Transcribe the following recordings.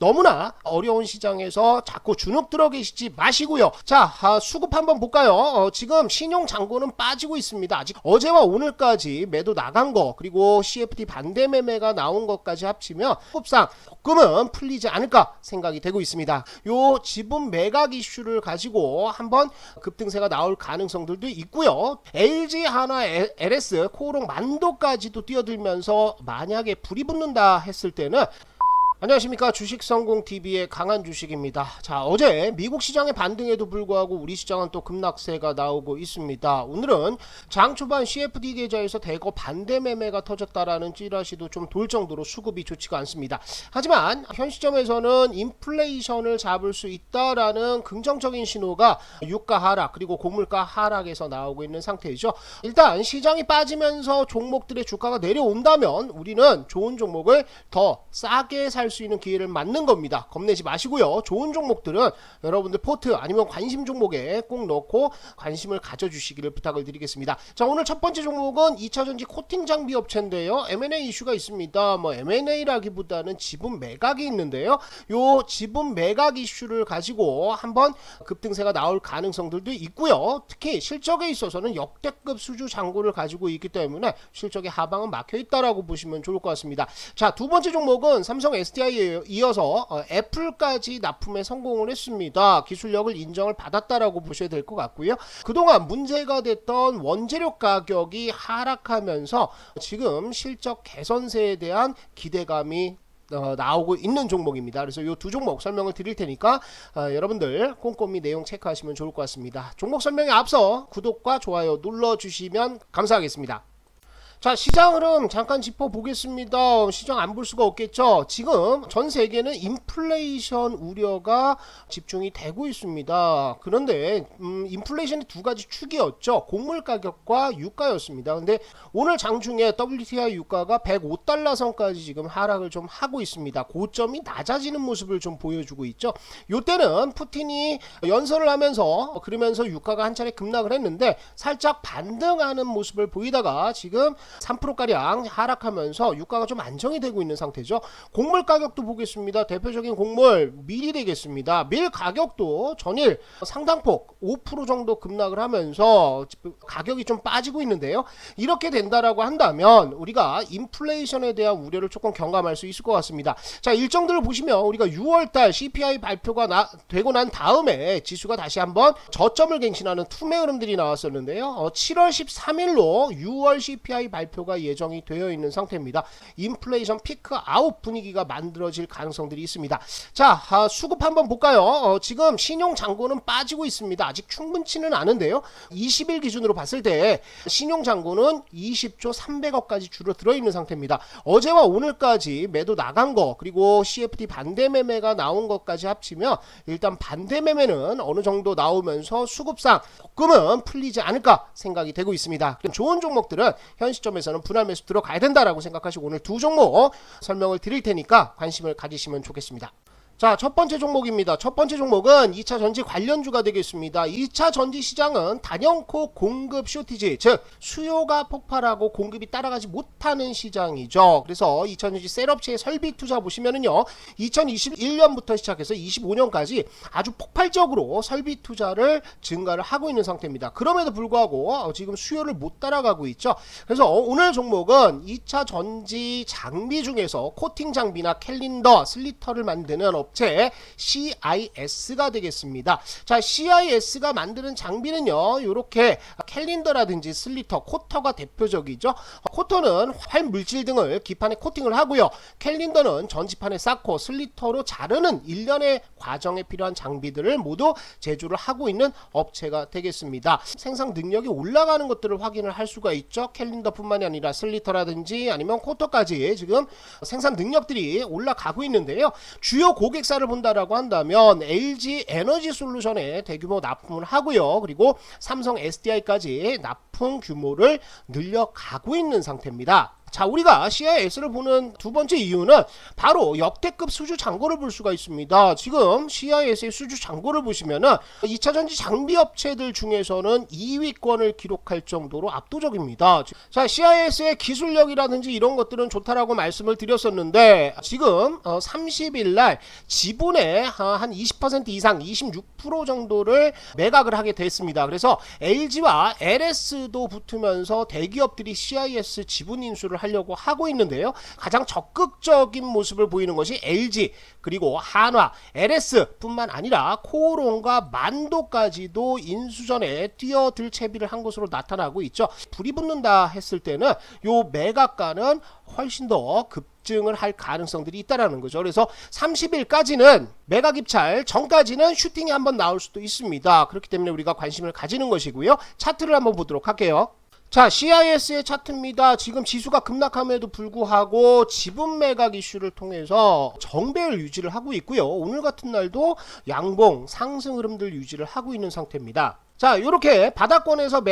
너무나 어려운 시장에서 자꾸 주눅 들어 계시지 마시고요. 자, 수급 한번 볼까요? 지금 신용 잔고는 빠지고 있습니다. 아직 어제와 오늘까지 매도 나간 거, 그리고 CFD 반대 매매가 나온 것까지 합치면 수급상 조금은 풀리지 않을까 생각이 되고 있습니다. 요 지분 매각 이슈를 가지고 한번 급등세가 나올 가능성들도 있고요. LG 하나 LS 코오롱 만도까지도 뛰어들면서 만약에 불이 붙는다 했을 때는, 안녕하십니까, 주식성공TV의 강한 주식입니다. 자, 어제 미국 시장의 반등에도 불구하고 우리 시장은 또 급락세가 나오고 있습니다. 오늘은 장 초반 CFD 계좌에서 대거 반대 매매가 터졌다라는 찌라시도 좀 돌 정도로 수급이 좋지가 않습니다. 하지만 현 시점에서는 인플레이션을 잡을 수 있다라는 긍정적인 신호가 유가 하락 그리고 곡물가 하락에서 나오고 있는 상태이죠. 일단 시장이 빠지면서 종목들의 주가가 내려온다면 우리는 좋은 종목을 더 싸게 살 수 있는 기회를 맞는 겁니다. 겁내지 마시고요. 좋은 종목들은 여러분들 포트 아니면 관심 종목에 꼭 넣고 관심을 가져주시기를 부탁을 드리겠습니다. 자, 오늘 첫 번째 종목은 2차전지 코팅 장비 업체인데요. M&A 이슈가 있습니다. M&A라기보다는 지분 매각이 있는데요. 요 지분 매각 이슈를 가지고 한번 급등세가 나올 가능성들도 있고요. 특히 실적에 있어서는 역대급 수주 잔고를 가지고 있기 때문에 실적의 하방은 막혀 있다라고 보시면 좋을 것 같습니다. 자, 두 번째 종목은 삼성 SDI에 이어서 애플까지 납품에 성공을 했습니다. 기술력을 인정을 받았다라고 보셔야 될 것 같고요. 그동안 문제가 됐던 원재료 가격이 하락하면서 지금 실적 개선세에 대한 기대감이 나오고 있는 종목입니다. 그래서 이 두 종목 설명을 드릴 테니까 여러분들 꼼꼼히 내용 체크하시면 좋을 것 같습니다. 종목 설명에 앞서 구독과 좋아요 눌러주시면 감사하겠습니다. 자, 시장 흐름 잠깐 짚어보겠습니다. 시장 안 볼 수가 없겠죠. 지금 전 세계는 인플레이션 우려가 집중이 되고 있습니다. 그런데 인플레이션이 두 가지 축이었죠. 곡물 가격과 유가였습니다. 근데 오늘 장중에 WTI 유가가 105달러 선까지 지금 하락을 좀 하고 있습니다. 고점이 낮아지는 모습을 좀 보여주고 있죠. 요때는 푸틴이 연설을 하면서 그러면서 유가가 한 차례 급락을 했는데 살짝 반등하는 모습을 보이다가 지금 3%가량 하락하면서 유가가 좀 안정이 되고 있는 상태죠. 곡물 가격도 보겠습니다. 대표적인 곡물 밀이 되겠습니다. 밀 가격도 전일 상당폭 5% 정도 급락을 하면서 가격이 좀 빠지고 있는데요. 이렇게 된다라고 한다면 우리가 인플레이션에 대한 우려를 조금 경감할 수 있을 것 같습니다. 자, 일정들을 보시면 우리가 6월달 CPI 발표가 되고 난 다음에 지수가 다시 한번 저점을 갱신하는 투매 흐름들이 나왔었는데요. 7월 13일로 6월 CPI 발표가 예정이 되어 있는 상태입니다. 인플레이션 피크 아웃 분위기가 만들어질 가능성들이 있습니다. 자, 수급 한번 볼까요? 지금 신용 잔고는 빠지고 있습니다. 아직 충분치는 않은데요. 20일 기준으로 봤을 때 신용 잔고는 20조 300억까지 줄어들어 있는 상태입니다. 어제와 오늘까지 매도 나간 거 그리고 CFD 반대 매매가 나온 것까지 합치면 일단 반대 매매는 어느 정도 나오면서 수급상 조금은 풀리지 않을까 생각이 되고 있습니다. 좋은 종목들은 현 시점에서는 분할 매수 들어가야 된다라고 생각하시고 오늘 두 종목 설명을 드릴 테니까 관심을 가지시면 좋겠습니다. 자, 첫 번째 종목입니다. 첫 번째 종목은 2차 전지 관련주가 되겠습니다. 2차 전지 시장은 단연코 공급 쇼티지, 즉 수요가 폭발하고 공급이 따라가지 못하는 시장이죠. 그래서 2차 전지 셀업체의 설비 투자 보시면은요, 2021년부터 시작해서 25년까지 아주 폭발적으로 설비 투자를 증가를 하고 있는 상태입니다. 그럼에도 불구하고 지금 수요를 못 따라가고 있죠. 그래서 오늘 종목은 2차 전지 장비 중에서 코팅 장비나 캘린더, 슬리터를 만드는 업체 CIS가 되겠습니다. 자, CIS가 만드는 장비는요, 이렇게 캘린더라든지 슬리터, 코터가 대표적이죠. 코터는 활물질 등을 기판에 코팅을 하고요. 캘린더는 전지판에 쌓고 슬리터로 자르는 일련의 과정에 필요한 장비들을 모두 제조를 하고 있는 업체가 되겠습니다. 생산 능력이 올라가는 것들을 확인을 할 수가 있죠. 캘린더뿐만이 아니라 슬리터라든지 아니면 코터까지 지금 생산 능력들이 올라가고 있는데요. 주요 고객사를 본다라고 한다면 LG 에너지 솔루션에 대규모 납품을 하고요. 그리고 삼성 SDI까지 납품 규모를 늘려가고 있는 상태입니다. 자, 우리가 CIS를 보는 두 번째 이유는 바로 역대급 수주 잔고를 볼 수가 있습니다. 지금 CIS의 수주 잔고를 보시면은 2차전지 장비 업체들 중에서는 2위권을 기록할 정도로 압도적입니다. 자, CIS의 기술력이라든지 이런 것들은 좋다라고 말씀을 드렸었는데 지금 30일 날 지분의 한 20% 이상 26% 정도를 매각을 하게 됐습니다. 그래서 LG와 LS도 붙으면서 대기업들이 CIS 지분 인수를 하려고 하고 있는데요. 가장 적극적인 모습을 보이는 것이 LG, 그리고 한화, LS뿐만 아니라 코오롱과 만도까지도 인수전에 뛰어들 채비를 한 것으로 나타나고 있죠. 불이 붙는다 했을 때는 요 매각가는 훨씬 더 급증을 할 가능성들이 있다라는 거죠. 그래서 30일까지는 매각 입찰 전까지는 슈팅이 한번 나올 수도 있습니다. 그렇기 때문에 우리가 관심을 가지는 것이고요. 차트를 한번 보도록 할게요. 자, CIS의 차트입니다. 지금 지수가 급락함에도 불구하고 지분 매각 이슈를 통해서 정배열 유지를 하고 있고요. 오늘 같은 날도 양봉 상승 흐름들 유지를 하고 있는 상태입니다. 자, 이렇게 바닥권에서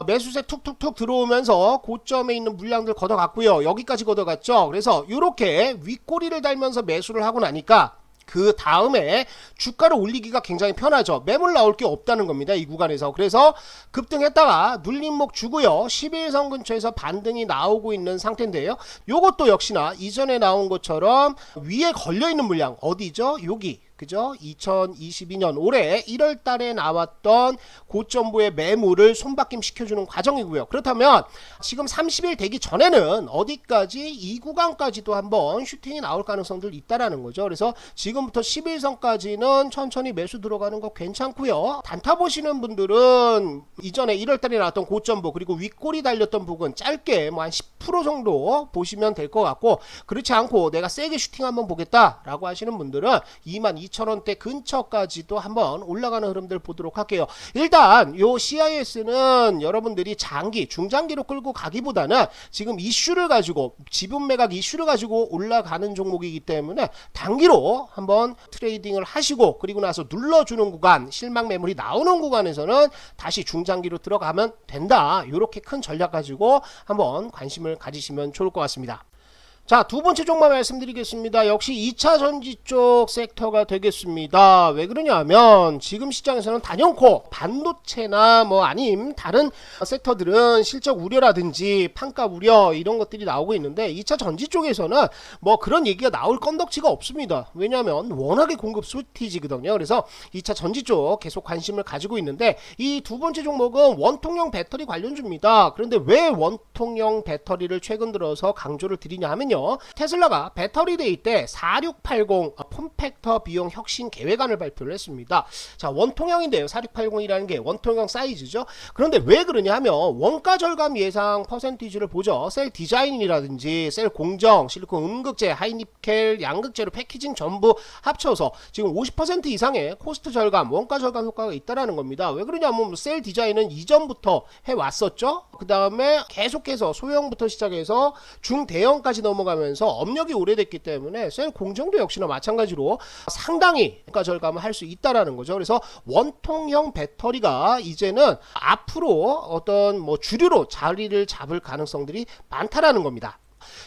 매수세 툭툭툭 들어오면서 고점에 있는 물량들 걷어갔고요. 여기까지 걷어갔죠. 그래서 이렇게 윗꼬리를 달면서 매수를 하고 나니까 그 다음에 주가를 올리기가 굉장히 편하죠. 매물 나올 게 없다는 겁니다. 이 구간에서. 그래서 급등했다가 눌림목 주고요. 11선 근처에서 반등이 나오고 있는 상태인데요. 요것도 역시나 이전에 나온 것처럼 위에 걸려있는 물량 어디죠? 여기. 그죠? 2022년 올해 1월 달에 나왔던 고점부의 매물을 손바뀜 시켜주는 과정이고요. 그렇다면 지금 30일 되기 전에는 어디까지 이 구간까지도 한번 슈팅이 나올 가능성들이 있다라는 거죠. 그래서 지금부터 11선까지는 천천히 매수 들어가는 거 괜찮고요. 단타 보시는 분들은 이전에 1월 달에 나왔던 고점부 그리고 윗골이 달렸던 부분 짧게 뭐 한 10% 정도 보시면 될 것 같고, 그렇지 않고 내가 세게 슈팅 한번 보겠다라고 하시는 분들은 22,000원대 근처까지도 한번 올라가는 흐름들 보도록 할게요. 일단 요 CIS는 여러분들이 장기, 중장기로 끌고 가기보다는 지금 이슈를 가지고 지분 매각 이슈를 가지고 올라가는 종목이기 때문에 단기로 한번 트레이딩을 하시고 그리고 나서 눌러주는 구간, 실망 매물이 나오는 구간에서는 다시 중장기로 들어가면 된다. 이렇게 큰 전략 가지고 한번 관심을 가지시면 좋을 것 같습니다. 자, 두 번째 종목 말씀드리겠습니다. 역시 2차 전지 쪽 섹터가 되겠습니다. 왜 그러냐면 지금 시장에서는 단연코 반도체나 뭐 아님 다른 섹터들은 실적 우려라든지 판가 우려 이런 것들이 나오고 있는데 2차 전지 쪽에서는 뭐 그런 얘기가 나올 건덕지가 없습니다. 왜냐하면 워낙에 공급 쇼티지거든요. 그래서 2차 전지 쪽 계속 관심을 가지고 있는데 이 두 번째 종목은 원통형 배터리 관련주입니다. 그런데 왜 원통형 배터리를 최근 들어서 강조를 드리냐 하면요, 테슬라가 배터리데이 때 4680 폼팩터 비용 혁신 계획안을 발표를 했습니다. 자, 원통형인데요. 4680이라는 게 원통형 사이즈죠. 그런데 왜 그러냐 하면 원가 절감 예상 퍼센티지를 보죠. 셀 디자인이라든지 셀 공정, 실리콘 음극재, 하이니켈, 양극재로 패키징 전부 합쳐서 지금 50% 이상의 코스트 절감, 원가 절감 효과가 있다라는 겁니다. 왜 그러냐면 셀 디자인은 이전부터 해왔었죠. 그 다음에 계속해서 소형부터 시작해서 중대형까지 넘어가면서 업력이 오래됐기 때문에 셀 공정도 역시나 마찬가지로 상당히 원가 절감을 할 수 있다라는 거죠. 그래서 원통형 배터리가 이제는 앞으로 어떤 뭐 주류로 자리를 잡을 가능성들이 많다라는 겁니다.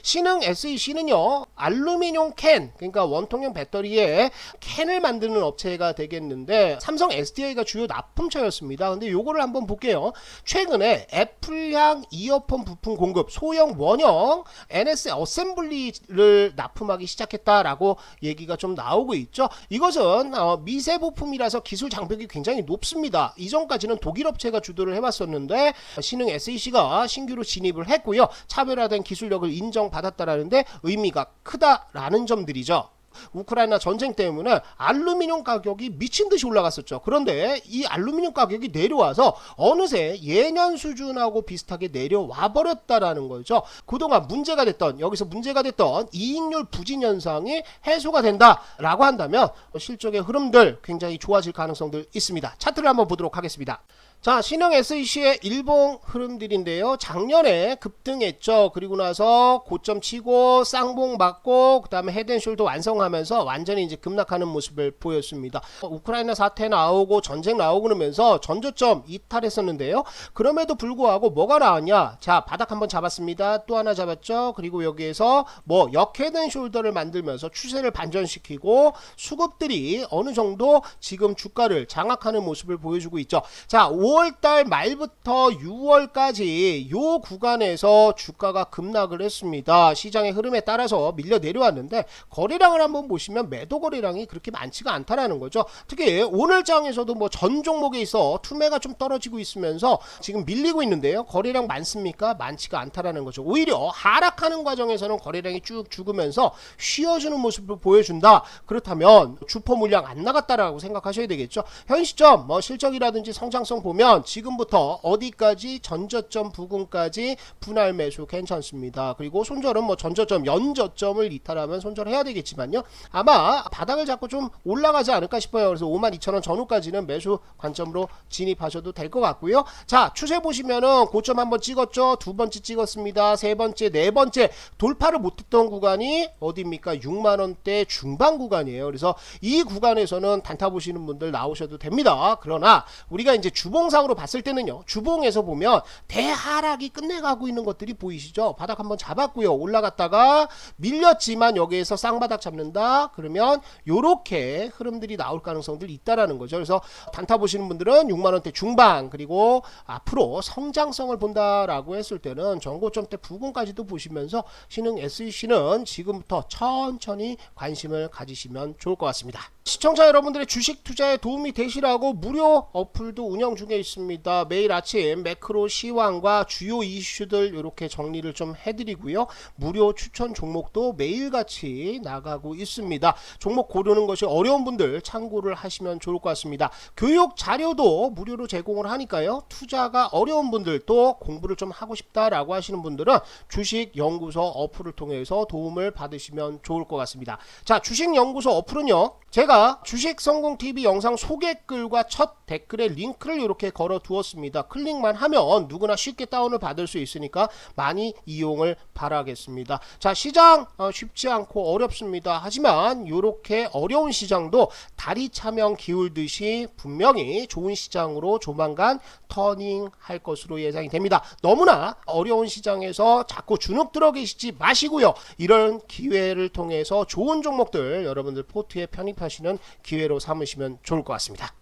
신흥 SEC는요, 알루미늄 캔, 그러니까 원통형 배터리에 캔을 만드는 업체가 되겠는데 삼성 SDI가 주요 납품처였습니다. 근데 요거를 한번 볼게요. 최근에 애플향 이어폰 부품 공급 소형 원형 NS 어셈블리를 납품하기 시작했다라고 얘기가 좀 나오고 있죠. 이것은 미세 부품이라서 기술 장벽이 굉장히 높습니다. 이전까지는 독일 업체가 주도를 해왔었는데 신흥 SEC가 신규로 진입을 했고요. 차별화된 기술력을 인정받았다라는데 의미가 크다라는 점들이죠. 우크라이나 전쟁 때문에 알루미늄 가격이 미친듯이 올라갔었죠. 그런데 이 알루미늄 가격이 내려와서 어느새 예년 수준하고 비슷하게 내려와 버렸다라는 거죠. 그동안 문제가 됐던, 여기서 문제가 됐던 이익률 부진 현상이 해소가 된다라고 한다면 실적의 흐름들 굉장히 좋아질 가능성들 있습니다. 차트를 한번 보도록 하겠습니다. 자, 신흥 SEC의 일봉 흐름들인데요. 작년에 급등했죠. 그리고 나서 고점 치고 쌍봉 맞고 그 다음에 헤드앤숄더 완성하면서 완전히 이제 급락하는 모습을 보였습니다. 우크라이나 사태 나오고 전쟁 나오고 그러면서 전저점 이탈했었는데요. 그럼에도 불구하고 뭐가 나왔냐? 자, 바닥 한번 잡았습니다. 또 하나 잡았죠. 그리고 여기에서 뭐 역헤드앤숄더를 만들면서 추세를 반전시키고 수급들이 어느 정도 지금 주가를 장악하는 모습을 보여주고 있죠. 자, 5월달 말부터 6월까지 요 구간에서 주가가 급락을 했습니다. 시장의 흐름에 따라서 밀려 내려왔는데 거래량을 한번 보시면 매도 거래량이 그렇게 많지가 않다라는 거죠. 특히 오늘 장에서도 뭐 전 종목에 있어 투매가 좀 떨어지고 있으면서 지금 밀리고 있는데요. 거래량 많습니까? 많지가 않다라는 거죠. 오히려 하락하는 과정에서는 거래량이 쭉 죽으면서 쉬어주는 모습을 보여준다. 그렇다면 주포 물량 안 나갔다라고 생각하셔야 되겠죠. 현 시점 뭐 실적이라든지 성장성 보면 지금부터 어디까지 전저점 부근까지 분할 매수 괜찮습니다. 그리고 손절은 뭐 전저점 연저점을 이탈하면 손절해야 되겠지만요. 아마 바닥을 잡고 좀 올라가지 않을까 싶어요. 그래서 52,000원 전후까지는 매수 관점으로 진입하셔도 될 것 같고요. 자, 추세 보시면은 고점 한번 찍었죠. 두 번째 찍었습니다. 세 번째, 네 번째 돌파를 못했던 구간이 어디입니까? 6만원대 중반 구간이에요. 그래서 이 구간에서는 단타 보시는 분들 나오셔도 됩니다. 그러나 우리가 이제 주봉상으로 봤을 때는요, 주봉에서 보면 대하락이 끝내가고 있는 것들이 보이시죠? 바닥 한번 잡았고요. 올라갔다가 밀렸지만 여기에서 쌍바닥 잡는다. 그러면 요렇게 흐름들이 나올 가능성들이 있다라는 거죠. 그래서 단타 보시는 분들은 6만원대 중반 그리고 앞으로 성장성을 본다라고 했을 때는 전고점대 부근까지도 보시면서 신흥 SEC는 지금부터 천천히 관심을 가지시면 좋을 것 같습니다. 시청자 여러분들의 주식 투자에 도움이 되시라고 무료 어플도 운영 중에 있습니다. 매일 아침 매크로 시황과 주요 이슈들 이렇게 정리를 좀 해드리고요. 무료 추천 종목도 매일같이 나가고 있습니다. 종목 고르는 것이 어려운 분들 참고를 하시면 좋을 것 같습니다. 교육 자료도 무료로 제공을 하니까요. 투자가 어려운 분들 또 공부를 좀 하고 싶다라고 하시는 분들은 주식연구소 어플을 통해서 도움을 받으시면 좋을 것 같습니다. 자, 주식연구소 어플은요, 제가 주식성공TV 영상 소개글과 첫 댓글에 링크를 이렇게 걸어 두었습니다. 클릭만 하면 누구나 쉽게 다운을 받을 수 있으니까 많이 이용을 바라겠습니다. 자, 시장 쉽지 않고 어렵습니다. 하지만 이렇게 어려운 시장도 다리 차명 기울듯이 분명히 좋은 시장으로 조만간 터닝할 것으로 예상이 됩니다. 너무나 어려운 시장에서 자꾸 주눅 들어 계시지 마시고요. 이런 기회를 통해서 좋은 종목들 여러분들 포트에 편입하시는 기회로 삼으시면 좋을 것 같습니다.